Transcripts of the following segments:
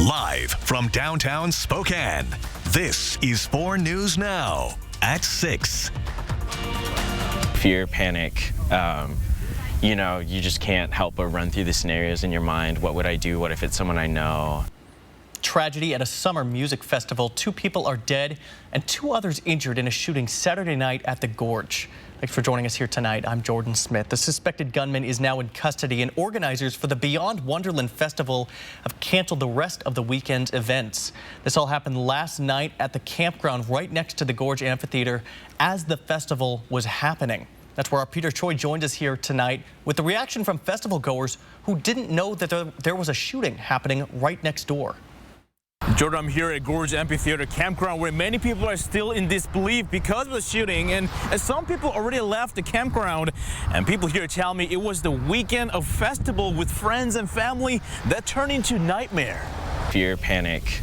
Live from downtown Spokane, this is 4 News Now at 6. Fear, panic, you just can't help but run through the scenarios in your mind. What would I do? What if it's someone I know? Tragedy at a summer music festival. 2 people are dead and 2 others injured in a shooting Saturday night at the Gorge. Thanks for joining us here tonight. I'm Jordan Smith. The suspected gunman is now in custody, and organizers for the Beyond Wonderland Festival have canceled the rest of the weekend's events. This all happened last night at the campground right next to the Gorge Amphitheater as the festival was happening. That's where our Peter Choi joined us here tonight with the reaction from festival goers who didn't know that there was a shooting happening right next door. Jordan, I'm here at Gorge Amphitheater campground where many people are still in disbelief because of the shooting, and as some people already left the campground, and people here tell me it was the weekend of festival with friends and family that turned into nightmare. Fear, panic,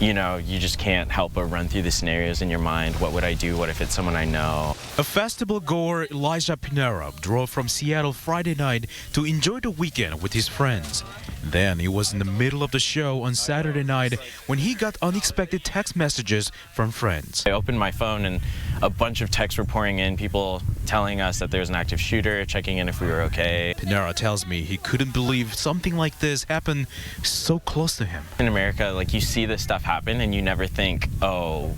you just can't help but run through the scenarios in your mind. What would I do? What if it's someone I know? A festival goer, Elijah Pinera, drove from Seattle Friday night to enjoy the weekend with his friends. Then he was in the middle of the show on Saturday night when he got unexpected text messages from friends. I opened my phone and a bunch of texts were pouring in, people telling us that there's an active shooter, checking in if we were okay. Pinera tells me he couldn't believe something like this happened so close to him. In America, you see this stuff happen and you never think, oh,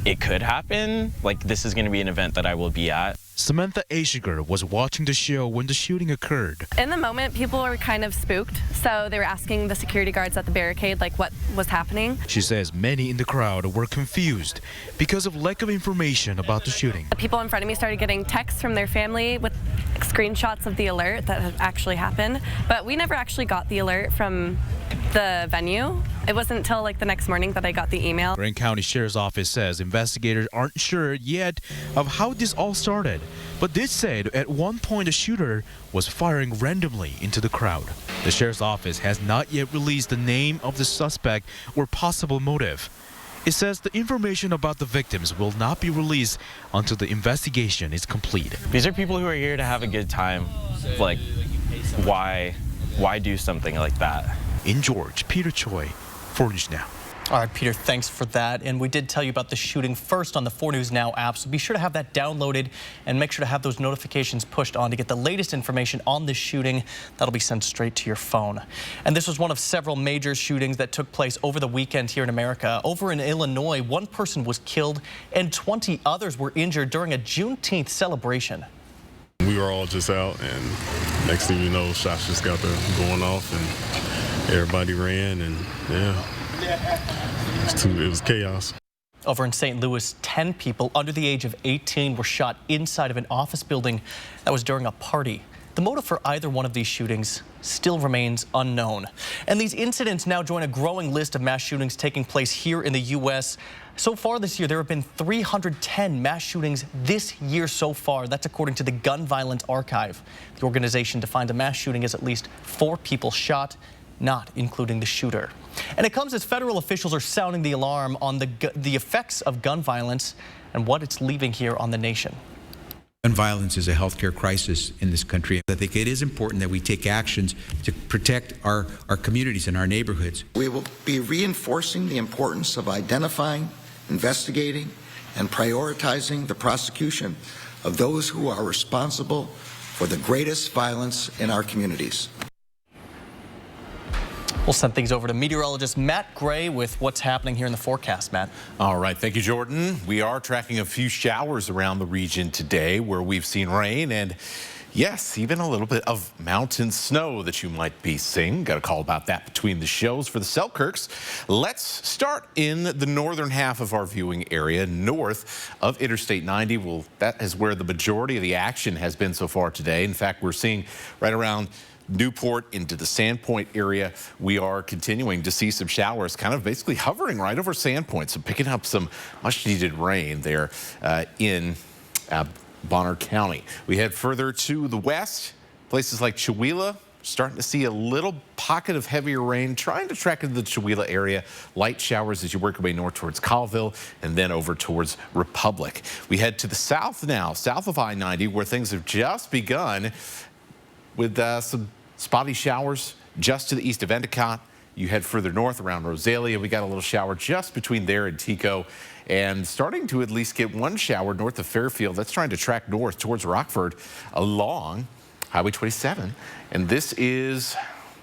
it could happen. This is going to be an event that I will be at. Samantha Ashiger was watching the show when the shooting occurred. In the moment, people were kind of spooked, so they were asking the security guards at the barricade what was happening. She says many in the crowd were confused because of lack of information about the shooting. The people in front of me started getting texts from their family with screenshots of the alert that had actually happened, but we never actually got the alert from the venue. It wasn't until the next morning that I got the email. Grand County Sheriff's Office says investigators aren't sure yet of how this all started, but did say at one point the shooter was firing randomly into the crowd. The Sheriff's Office has not yet released the name of the suspect or possible motive. It says the information about the victims will not be released until the investigation is complete. These are people who are here to have a good time. Why do something like that? In George, Peter Choi, 4 News Now. All right, Peter, thanks for that. And we did tell you about the shooting first on the 4 News Now app, so be sure to have that downloaded and make sure to have those notifications pushed on to get the latest information on this shooting. That'll be sent straight to your phone. And this was one of several major shootings that took place over the weekend here in America. Over in Illinois, 1 person was killed and 20 others were injured during a Juneteenth celebration. We were all just out, and next thing you know, shots just got going off, and everybody ran, and it was chaos. Over in St. Louis, 10 people under the age of 18 were shot inside of an office building that was during a party. The motive for either one of these shootings still remains unknown. And these incidents now join a growing list of mass shootings taking place here in the U.S. So far this year, there have been 310 mass shootings this year so far. That's according to the Gun Violence Archive. The organization defines a mass shooting as at least 4 people shot, not including the shooter. And it comes as federal officials are sounding the alarm on the effects of gun violence and what it's leaving here on the nation. Gun violence is a healthcare crisis in this country. I think it is important that we take actions to protect our communities and our neighborhoods. We will be reinforcing the importance of identifying, investigating, and prioritizing the prosecution of those who are responsible for the greatest violence in our communities. We'll send things over to meteorologist Matt Gray with what's happening here in the forecast. Matt. All right. Thank you, Jordan. We are tracking a few showers around the region today where we've seen rain and, yes, even a little bit of mountain snow that you might be seeing. Got a call about that between the shows for the Selkirks. Let's start in the northern half of our viewing area, north of Interstate 90. Well, that is where the majority of the action has been so far today. In fact, we're seeing right around Newport into the Sandpoint area. We are continuing to see some showers kind of basically hovering right over Sandpoint. So picking up some much needed rain there in Bonner County. We head further to the west, places like Chewelah. Starting to see a little pocket of heavier rain, trying to track into the Chewelah area. Light showers as you work your way north towards Colville and then over towards Republic. We head to the south now, south of I-90, where things have just begun with some spotty showers just to the east of Endicott. You head further north around Rosalia. We got a little shower just between there and Tico, and starting to at least get one shower north of Fairfield. That's trying to track north towards Rockford along Highway 27. And this is,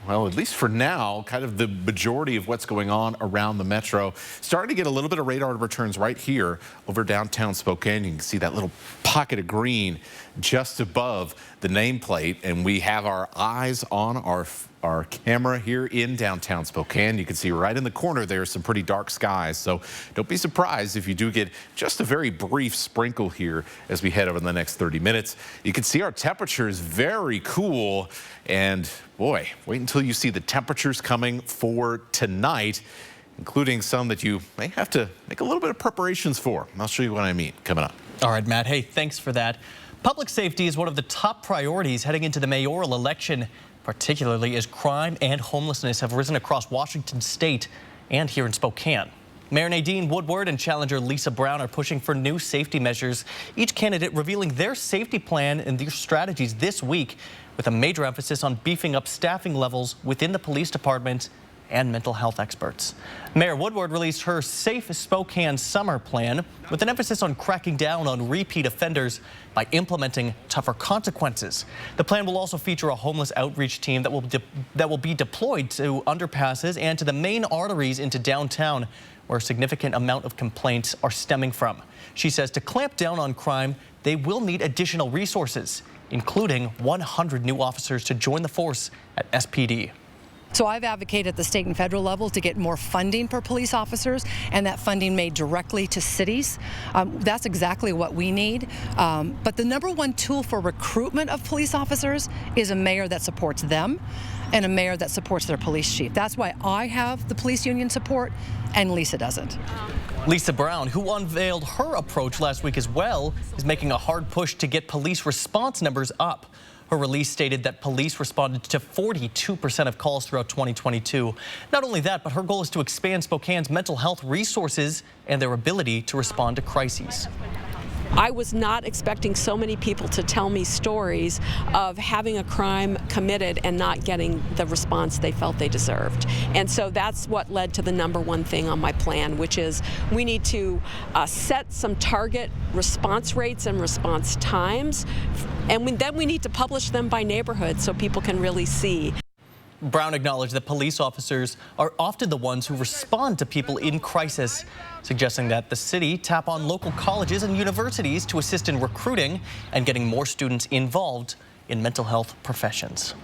well, at least for now, kind of the majority of what's going on around the metro. Starting to get a little bit of radar returns right here over downtown Spokane. You can see that little pocket of green just above the nameplate, and we have our eyes on our camera here in downtown Spokane. You can see right in the corner there's some pretty dark skies, so don't be surprised if you do get just a very brief sprinkle here as we head over the next 30 minutes. You can see our temperature is very cool, and boy, wait until you see the temperatures coming for tonight, including some that you may have to make a little bit of preparations for. I'll show you what I mean coming up. All right, Matt. Hey, thanks for that. Public safety is one of the top priorities heading into the mayoral election, particularly as crime and homelessness have risen across Washington state and here in Spokane. Mayor Nadine Woodward and challenger Lisa Brown are pushing for new safety measures, each candidate revealing their safety plan and their strategies this week, with a major emphasis on beefing up staffing levels within the police department and mental health experts. Mayor Woodward released her Safe Spokane Summer Plan with an emphasis on cracking down on repeat offenders by implementing tougher consequences. The plan will also feature a homeless outreach team that will be deployed to underpasses and to the main arteries into downtown, where a significant amount of complaints are stemming from. She says to clamp down on crime, they will need additional resources, including 100 new officers to join the force at SPD. So I've advocated at the state and federal level to get more funding for police officers, and that funding made directly to cities. That's exactly what we need. But the number one tool for recruitment of police officers is a mayor that supports them and a mayor that supports their police chief. That's why I have the police union support and Lisa doesn't. Lisa Brown, who unveiled her approach last week as well, is making a hard push to get police response numbers up. Her release stated that police responded to 42% of calls throughout 2022. Not only that, but her goal is to expand Spokane's mental health resources and their ability to respond to crises. I was not expecting so many people to tell me stories of having a crime committed and not getting the response they felt they deserved. And so that's what led to the number one thing on my plan, which is we need to set some target response rates and response times, and then we need to publish them by neighborhood so people can really see. Brown acknowledged that police officers are often the ones who respond to people in crisis, suggesting that the city tap on local colleges and universities to assist in recruiting and getting more students involved in mental health professions.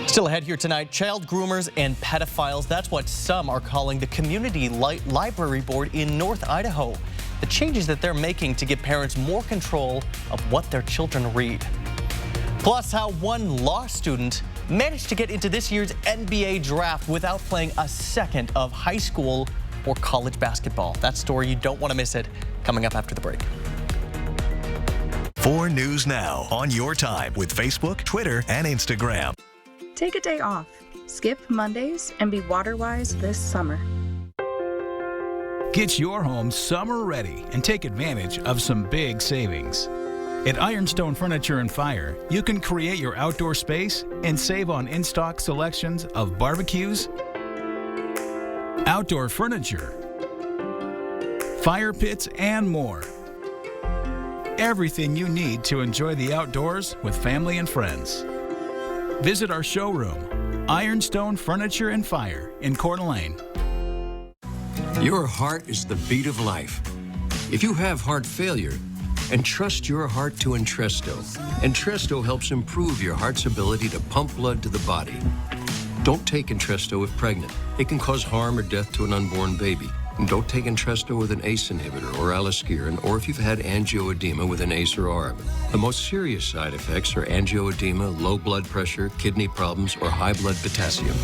Still ahead here tonight, child groomers and pedophiles. That's what some are calling the Community Library Board in North Idaho. The changes that they're making to give parents more control of what their children read. Plus, how one law student managed to get into this year's NBA draft without playing a second of high school or college basketball. That story, you don't want to miss it, coming up after the break. 4 News Now on your time with Facebook, Twitter, and Instagram. Take a day off, skip Mondays, and be water-wise this summer. Get your home summer ready and take advantage of some big savings. At Ironstone Furniture and Fire, you can create your outdoor space and save on in-stock selections of barbecues, outdoor furniture, fire pits, and more. Everything you need to enjoy the outdoors with family and friends. Visit our showroom, Ironstone Furniture and Fire in Coeur d'Alene. Your heart is the beat of life. If you have heart failure, entrust your heart to Entresto. Entresto helps improve your heart's ability to pump blood to the body. Don't take Entresto if pregnant. It can cause harm or death to an unborn baby. And don't take Entresto with an ACE inhibitor or aliskiren, or if you've had angioedema with an ACE or ARB. The most serious side effects are angioedema, low blood pressure, kidney problems, or high blood potassium.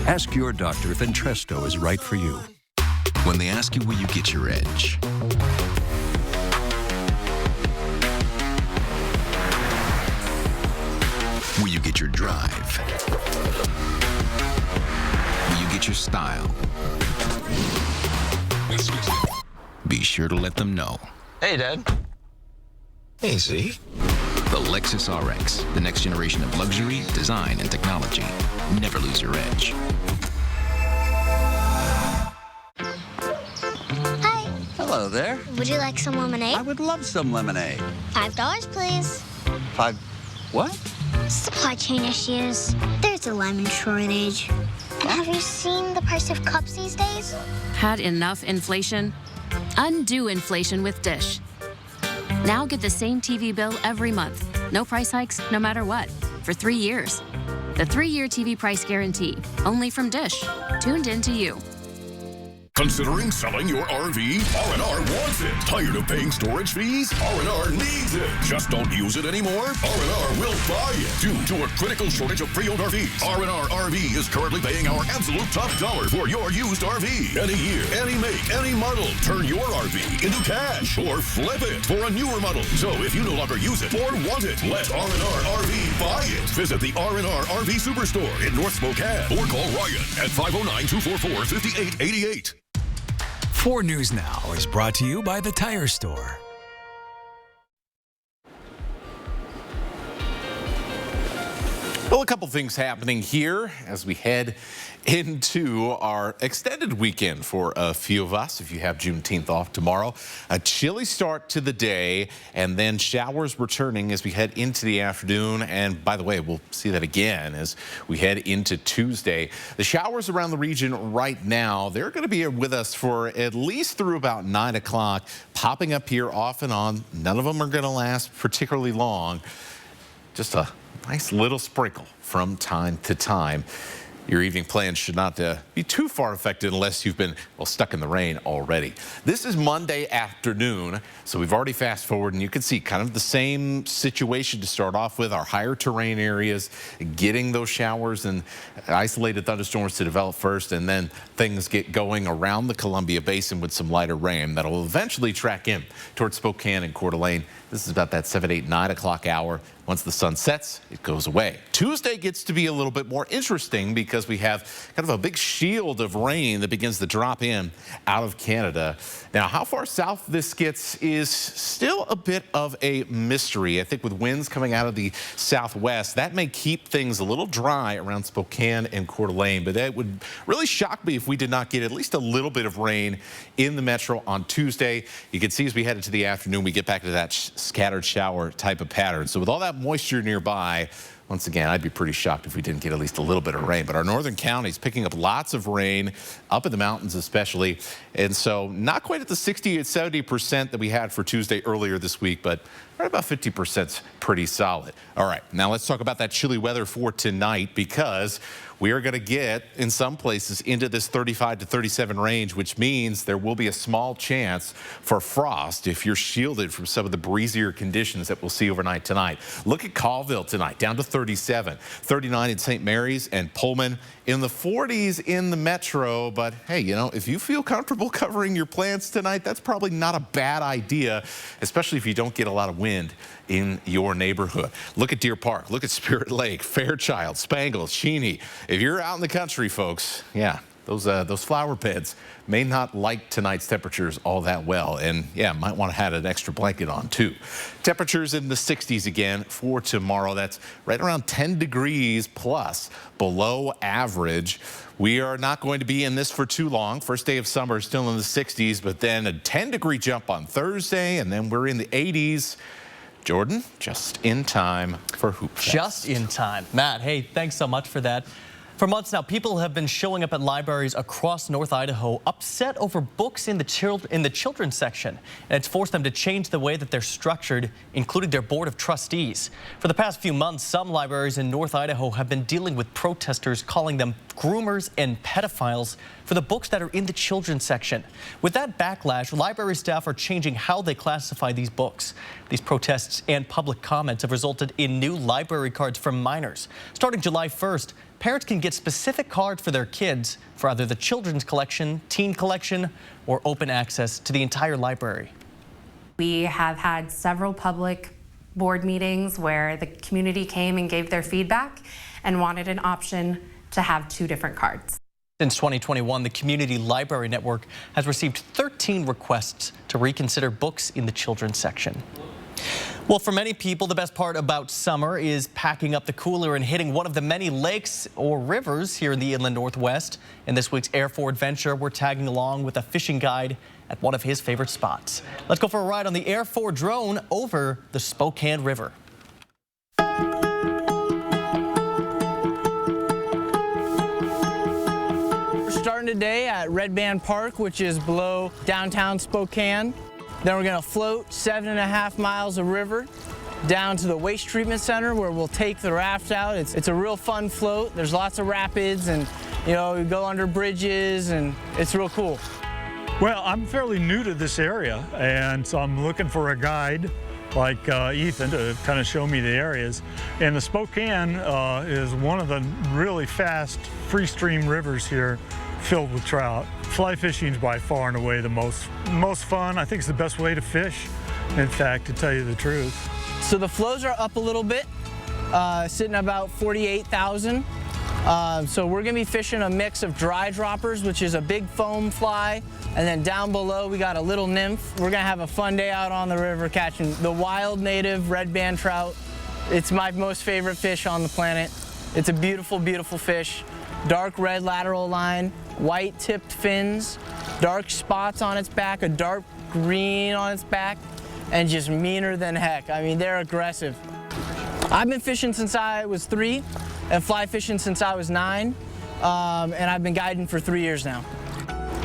Ask your doctor if Entresto is right for you. When they ask you where you get your edge, where you get your drive, where you get your style, be sure to let them know. Hey, Dad. Hey, Z. The Lexus RX, the next generation of luxury, design, and technology. Never lose your edge. Hello there. Would you like some lemonade? I would love some lemonade. $5, please. What? Supply chain issues. There's a lemon shortage. Have you seen the price of cups these days? Had enough inflation? Undo inflation with Dish. Now get the same TV bill every month. No price hikes, no matter what, for 3 years. The 3-year TV price guarantee, only from Dish. Tuned into you. Considering selling your RV? R&R wants it. Tired of paying storage fees? R&R needs it. Just don't use it anymore? R&R will buy it. Due to a critical shortage of pre-owned RVs, R&R RV is currently paying our absolute top dollar for your used RV. Any year, any make, any model. Turn your RV into cash or flip it for a newer model. So if you no longer use it or want it, let R&R RV buy it. Visit the R&R RV Superstore in North Spokane or call Ryan at 509-244-5888. 4 News Now is brought to you by the Tire Store. Well, a couple things happening here as we head into our extended weekend for a few of us. If you have Juneteenth off tomorrow, a chilly start to the day, and then showers returning as we head into the afternoon. And by the way, we'll see that again as we head into Tuesday. The showers around the region right now, they're going to be with us for at least through about 9 o'clock, popping up here off and on. None of them are going to last particularly long. Just a nice little sprinkle from time to time. Your evening plans should not be too far affected unless you've been, well, stuck in the rain already. This is Monday afternoon, so we've already fast forward, and you can see kind of the same situation to start off with. Our higher terrain areas, getting those showers and isolated thunderstorms to develop first, and then things get going around the Columbia Basin with some lighter rain that will eventually track in towards Spokane and Coeur d'Alene. This is about that 7, 8, 9 o'clock hour. Once the sun sets, it goes away. Tuesday gets to be a little bit more interesting because we have kind of a big shield of rain that begins to drop in out of Canada. Now, how far south this gets is still a bit of a mystery. I think with winds coming out of the southwest, that may keep things a little dry around Spokane and Coeur d'Alene, but that would really shock me if we did not get at least a little bit of rain in the metro on Tuesday. You can see as we head into the afternoon, we get back to that scattered shower type of pattern. So with all that moisture nearby, once again, I'd be pretty shocked if we didn't get at least a little bit of rain. But our northern counties picking up lots of rain, up in the mountains especially. And so not quite at the 60 to 70% that we had for Tuesday earlier this week, but right about 50% is pretty solid. All right, now let's talk about that chilly weather for tonight, because we are going to get, in some places, into this 35 to 37 range, which means there will be a small chance for frost if you're shielded from some of the breezier conditions that we'll see overnight tonight. Look at Colville tonight, down to 37, 39 in St. Mary's and Pullman, in the 40s in the metro. But hey, you know, if you feel comfortable covering your plants tonight, that's probably not a bad idea, especially if you don't get a lot of wind in your neighborhood. Look at Deer Park, look at Spirit Lake, Fairchild, Spangles, Cheney. If you're out in the country, folks, yeah, those flower beds may not like tonight's temperatures all that well. And yeah, might want to have an extra blanket on too. Temperatures in the 60s again for tomorrow. That's right around 10 degrees plus below average. We are not going to be in this for too long. First day of summer still in the 60s, but then a 10-degree jump on Thursday, and then we're in the 80s. Jordan, just in time for Hoop Fest. Just in time. Matt, hey, thanks so much for that. For months now, people have been showing up at libraries across North Idaho upset over books in the children's section. And it's forced them to change the way that they're structured, including their board of trustees. For the past few months, some libraries in North Idaho have been dealing with protesters calling them groomers and pedophiles for the books that are in the children's section. With that backlash, library staff are changing how they classify these books. These protests and public comments have resulted in new library cards for minors. Starting July 1st, parents can get specific cards for their kids for either the children's collection, teen collection, or open access to the entire library. We have had several public board meetings where the community came and gave their feedback and wanted an option to have 2 different cards. Since 2021, the Community Library Network has received 13 requests to reconsider books in the children's section. Well, for many people, the best part about summer is packing up the cooler and hitting one of the many lakes or rivers here in the inland Northwest. In this week's Air 4 Adventure, we're tagging along with a fishing guide at one of his favorite spots. Let's go for a ride on the Air 4 drone over the Spokane River. We're starting today at Red Band Park, which is below downtown Spokane. Then we're going to float 7.5 miles of river down to the waste treatment center where we'll take the raft out. It's a real fun float. There's lots of rapids and, you know, we go under bridges and it's real cool. Well, I'm fairly new to this area, and so I'm looking for a guide like Ethan to kind of show me the areas. And the Spokane is one of the really fast free stream rivers here filled with trout. Fly fishing is by far and away the most fun. I think it's the best way to fish, in fact, to tell you the truth. So the flows are up a little bit, sitting at about 48,000. So we're gonna be fishing a mix of dry droppers, which is a big foam fly, and then down below we got a little nymph. We're gonna have a fun day out on the river catching the wild native red band trout. It's my most favorite fish on the planet. It's a beautiful, beautiful fish. Dark red lateral line, white tipped fins, dark spots on its back, a dark green on its back, and just meaner than heck. I mean, they're aggressive. I've been fishing since I was 3 and fly fishing since I was 9, and I've been guiding for 3 years now.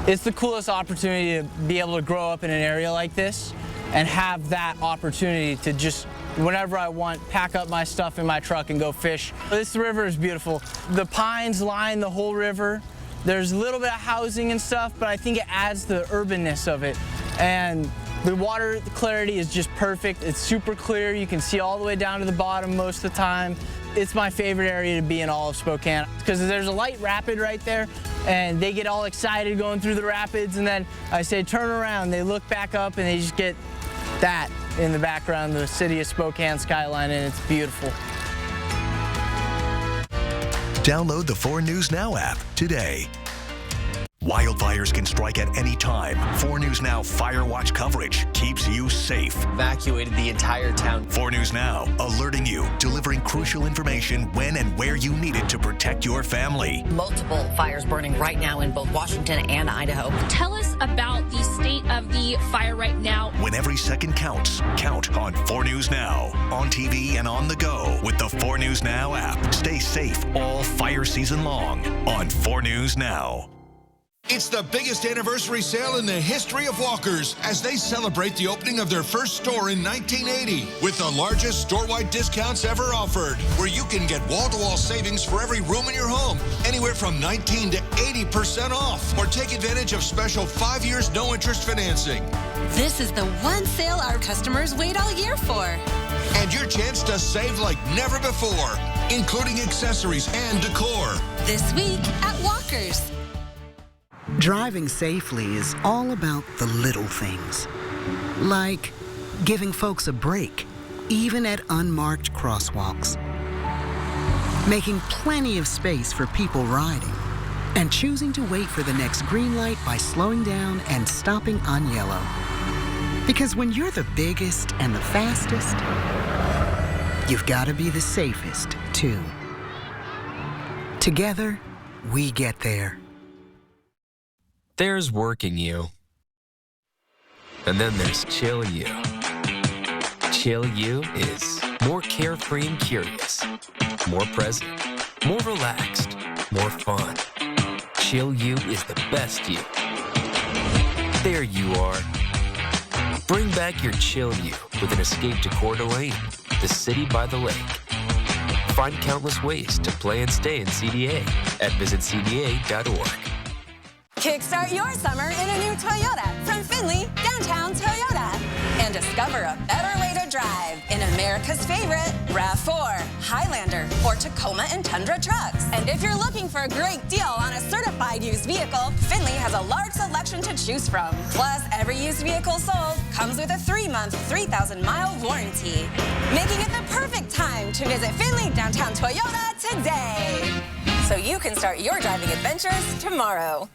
It's the coolest opportunity to be able to grow up in an area like this and have that opportunity to just, whenever I want, pack up my stuff in my truck and go fish. This river is beautiful. The pines line the whole river. There's a little bit of housing and stuff, but I think it adds the urbanness of it. And the water clarity is just perfect. It's super clear. You can see all the way down to the bottom most of the time. It's my favorite area to be in all of Spokane because there's a light rapid right there and they get all excited going through the rapids, and then I say turn around, they look back up and they just get that in the background, the city of Spokane skyline, and it's beautiful. Download the 4 News Now app today. Wildfires can strike at any time. 4 News Now Fire Watch coverage keeps you safe. Evacuated the entire town. 4 News Now, alerting you, delivering crucial information when and where you need it to protect your family. Multiple fires burning right now in both Washington and Idaho. Tell us about the state of the fire right now. When every second counts, count on 4 News Now. On TV and on the go with the 4 News Now app. Stay safe all fire season long on 4 News Now. It's the biggest anniversary sale in the history of Walkers as they celebrate the opening of their first store in 1980 with the largest store-wide discounts ever offered, where you can get wall-to-wall savings for every room in your home, anywhere from 19 to 80% off, or take advantage of special 5 years no-interest financing. This is the one sale our customers wait all year for. And your chance to save like never before, including accessories and decor. This week at Walkers. Driving safely is all about the little things, like giving folks a break, even at unmarked crosswalks, making plenty of space for people riding, and choosing to wait for the next green light by slowing down and stopping on yellow. Because when you're the biggest and the fastest, you've got to be the safest, too. Together, we get there. There's working you. And then there's chill you. Chill you is more carefree and curious, more present, more relaxed, more fun. Chill you is the best you. There you are. Bring back your chill you with an escape to Coeur d'Alene, the city by the lake. Find countless ways to play and stay in CDA at visitcda.org. Kickstart your summer in a new Toyota from Findlay Downtown Toyota. And discover a better way to drive in America's favorite RAV4, Highlander, or Tacoma and Tundra trucks. And if you're looking for a great deal on a certified used vehicle, Findlay has a large selection to choose from. Plus, every used vehicle sold comes with a 3-month, 3,000-mile warranty, making it the perfect time to visit Findlay Downtown Toyota today, so you can start your driving adventures tomorrow.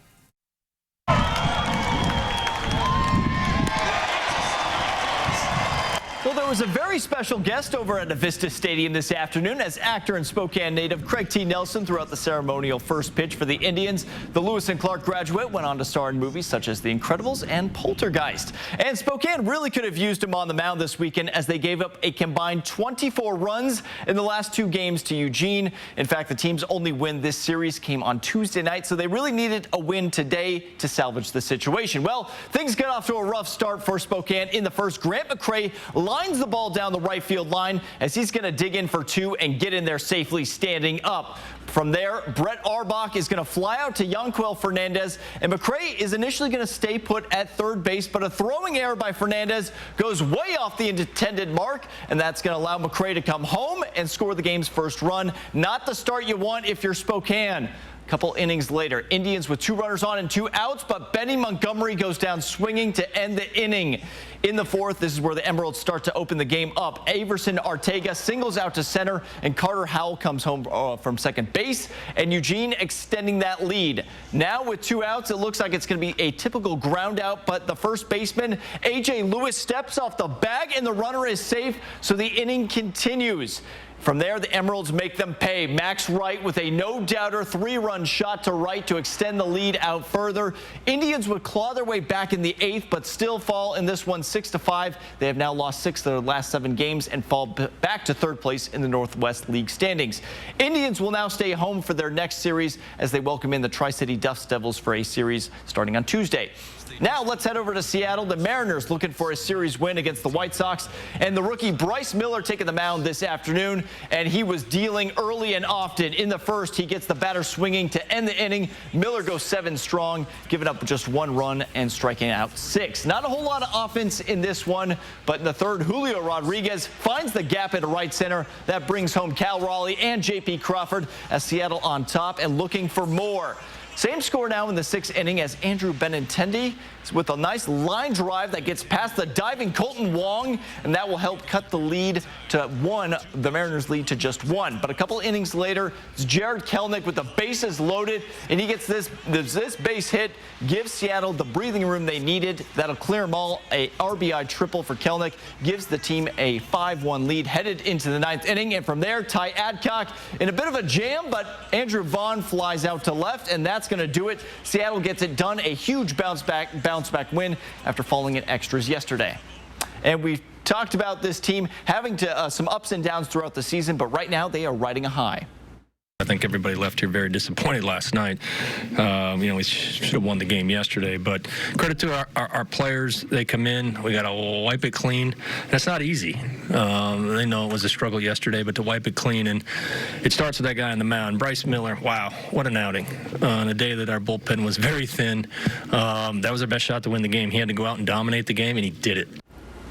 Well, there was a very special guest over at Avista Stadium this afternoon as actor and Spokane native Craig T. Nelson threw out the ceremonial first pitch for the Indians. The Lewis and Clark graduate went on to star in movies such as The Incredibles and Poltergeist. And Spokane really could have used him on the mound this weekend as they gave up a combined 24 runs in the last 2 games to Eugene. In fact, the team's only win this series came on Tuesday night, so they really needed a win today to salvage the situation. Well, things got off to a rough start for Spokane in the first. Grant McCray lines the ball down the right field line as he's going to dig in for 2 and get in there safely standing up. From there, Brett Arbach is going to fly out to Yanquel Fernandez, and McCray is initially going to stay put at third base, but a throwing error by Fernandez goes way off the intended mark, and that's going to allow McCray to come home and score the game's first run. Not the start you want if you're Spokane. Couple innings later, Indians with 2 runners on and 2 outs, but Benny Montgomery goes down swinging to end the inning. In the 4th, this is where the Emeralds start to open the game up. Averson Arteaga singles out to center, and Carter Howell comes home from second base, and Eugene extending that lead. Now with 2 outs, it looks like it's going to be a typical ground out, but the first baseman, A.J. Lewis, steps off the bag, and the runner is safe, so the inning continues. From there, the Emeralds make them pay. Max Wright with a no-doubter 3-run shot to right to extend the lead out further. Indians would claw their way back in the 8th, but still fall in this one 6-5. They have now lost 6 of their last 7 games and fall back to 3rd place in the Northwest League standings. Indians will now stay home for their next series as they welcome in the Tri-City Dust Devils for a series starting on Tuesday. Now let's head over to Seattle. The Mariners looking for a series win against the White Sox, and the rookie Bryce Miller taking the mound this afternoon, and he was dealing early and often. In the first, he gets the batter swinging to end the inning. Miller goes 7 strong, giving up just 1 run and striking out 6. Not a whole lot of offense in this one, but in the 3rd, Julio Rodriguez finds the gap at right center. That brings home Cal Raleigh and J.P. Crawford as Seattle on top and looking for more. Same score now in the 6th inning as Andrew Benintendi with a nice line drive that gets past the diving Colton Wong, and that will help cut the lead to 1, the Mariners lead to just 1. But a couple innings later, it's Jared Kelenic with the bases loaded, and he gets this base hit, gives Seattle the breathing room they needed. That'll clear them all. A RBI triple for Kelenic gives the team a 5-1 lead headed into the 9th inning. And from there, Ty Adcock in a bit of a jam, but Andrew Vaughn flies out to left, and that's going to do it. Seattle gets it done. A huge bounce back win after falling in extras yesterday. And we talked about this team having to some ups and downs throughout the season, but right now they are riding a high. I think everybody left here very disappointed last night. We should have won the game yesterday, but credit to our players. They come in, we got to wipe it clean. That's not easy. They know it was a struggle yesterday, but to wipe it clean, and it starts with that guy on the mound, Bryce Miller. Wow, what an outing. On a day that our bullpen was very thin, that was our best shot to win the game. He had to go out and dominate the game, and he did it.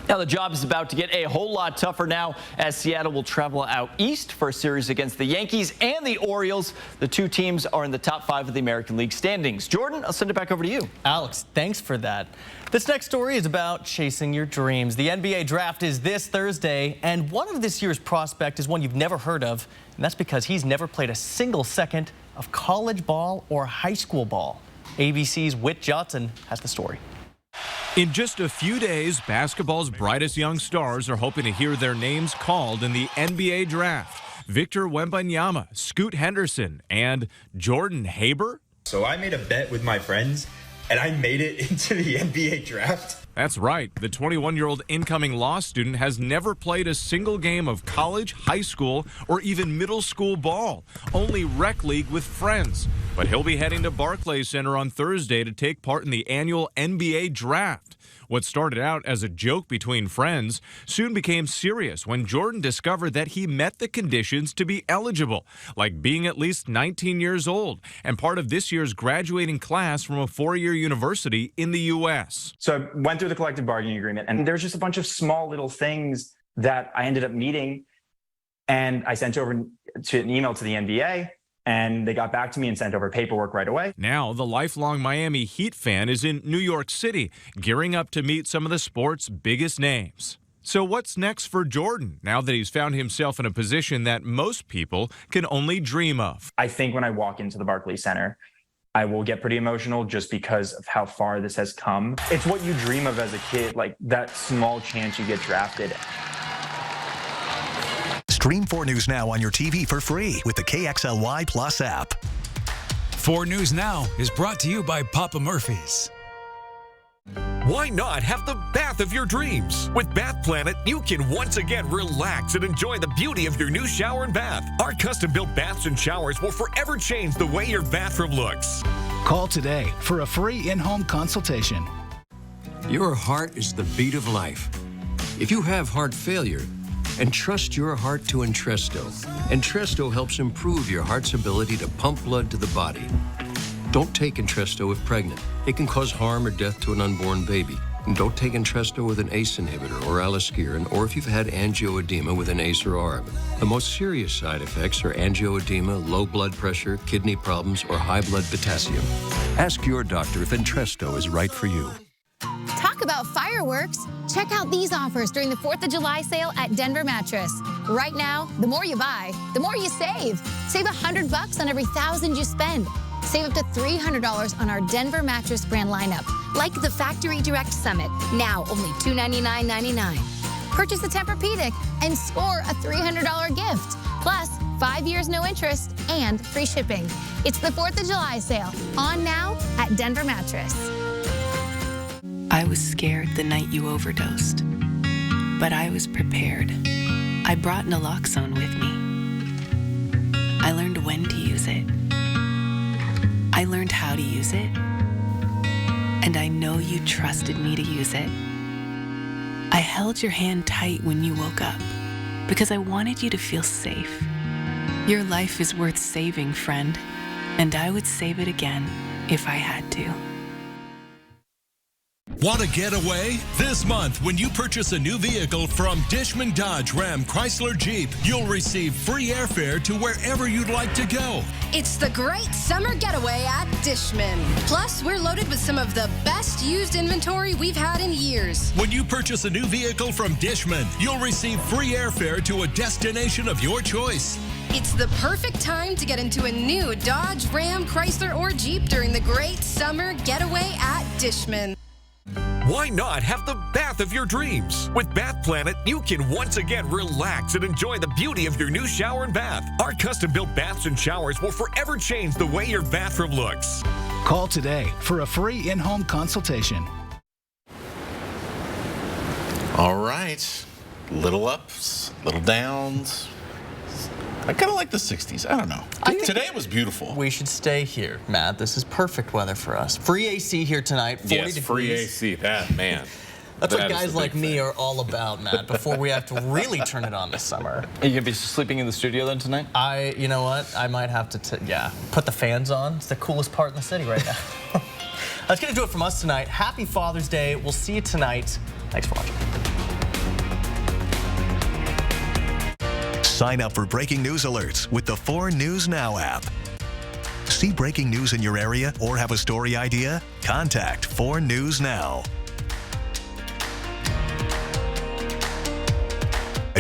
Now the job is about to get a whole lot tougher now as Seattle will travel out east for a series against the Yankees and the Orioles. The 2 teams are in the top 5 of the American League standings. Jordan, I'll send it back over to you. Alex, thanks for that. This next story is about chasing your dreams. The NBA draft is this Thursday, and one of this year's prospect is one you've never heard of, and that's because he's never played a single second of college ball or high school ball. ABC's Whit Johnson has the story. In just a few days, basketball's brightest young stars are hoping to hear their names called in the NBA draft. Victor Wembanyama, Scoot Henderson, and Jordan Haber. So I made a bet with my friends, and I made it into the NBA draft. That's right. The 21-year-old incoming law student has never played a single game of college, high school, or even middle school ball. Only rec league with friends. But he'll be heading to Barclays Center on Thursday to take part in the annual NBA draft. What started out as a joke between friends soon became serious when Jordan discovered that he met the conditions to be eligible, like being at least 19 years old and part of this year's graduating class from a 4-year university in the U.S. So I went through the collective bargaining agreement, and there's just a bunch of small little things that I ended up meeting, and I sent over an email to the NBA. And they got back to me and sent over paperwork right away. Now, the lifelong Miami Heat fan is in New York City, gearing up to meet some of the sport's biggest names. So what's next for Jordan, now that he's found himself in a position that most people can only dream of? I think when I walk into the Barclays Center, I will get pretty emotional just because of how far this has come. It's what you dream of as a kid, like that small chance you get drafted. Stream 4 News Now on your TV for free with the KXLY Plus app. 4 News Now is brought to you by Papa Murphy's. Why not have the bath of your dreams? With Bath Planet, you can once again relax and enjoy the beauty of your new shower and bath. Our custom-built baths and showers will forever change the way your bathroom looks. Call today for a free in-home consultation. Your heart is the beat of life. If you have heart failure, entrust your heart to Entresto. Entresto helps improve your heart's ability to pump blood to the body. Don't take Entresto if pregnant. It can cause harm or death to an unborn baby. And don't take Entresto with an ACE inhibitor or aliskiren, or if you've had angioedema with an ACE or ARB. The most serious side effects are angioedema, low blood pressure, kidney problems, or high blood potassium. Ask your doctor if Entresto is right for you. Talk about fireworks. Check out these offers during the 4th of July sale at Denver Mattress. Right now, the more you buy, the more you save. Save $100 on every $1,000 you spend. Save up to $300 on our Denver Mattress brand lineup, like the Factory Direct Summit, now only $299.99. Purchase a Tempur-Pedic and score a $300 gift, plus 5 years no interest and free shipping. It's the 4th of July sale, on now at Denver Mattress. I was scared the night you overdosed, but I was prepared. I brought naloxone with me. I learned when to use it. I learned how to use it, and I know you trusted me to use it. I held your hand tight when you woke up because I wanted you to feel safe. Your life is worth saving, friend, and I would save it again if I had to. Want to get away? This month, when you purchase a new vehicle from Dishman Dodge Ram Chrysler Jeep, you'll receive free airfare to wherever you'd like to go. It's the great summer getaway at Dishman. Plus, we're loaded with some of the best used inventory we've had in years. When you purchase a new vehicle from Dishman, you'll receive free airfare to a destination of your choice. It's the perfect time to get into a new Dodge, Ram, Chrysler, or Jeep during the great summer getaway at Dishman. Why not have the bath of your dreams? With Bath Planet, you can once again relax and enjoy the beauty of your new shower and bath. Our custom-built baths and showers will forever change the way your bathroom looks. Call today for a free in-home consultation. All right. Little ups, little downs. I kind of like the 60s. I don't know. Today was beautiful. We should stay here, Matt. This is perfect weather for us. Free AC here tonight, 40 degrees. Free AC. That, man. That's what guys like me are all about, Matt, before we have to really turn it on this summer. Are you going to be sleeping in the studio then tonight? You know what? I might have to, put the fans on. It's the coolest part in the city right now. That's going to do it from us tonight. Happy Father's Day. We'll see you tonight. Thanks for watching. Sign up for breaking news alerts with the 4 News Now app. See breaking news in your area or have a story idea? Contact 4 News Now.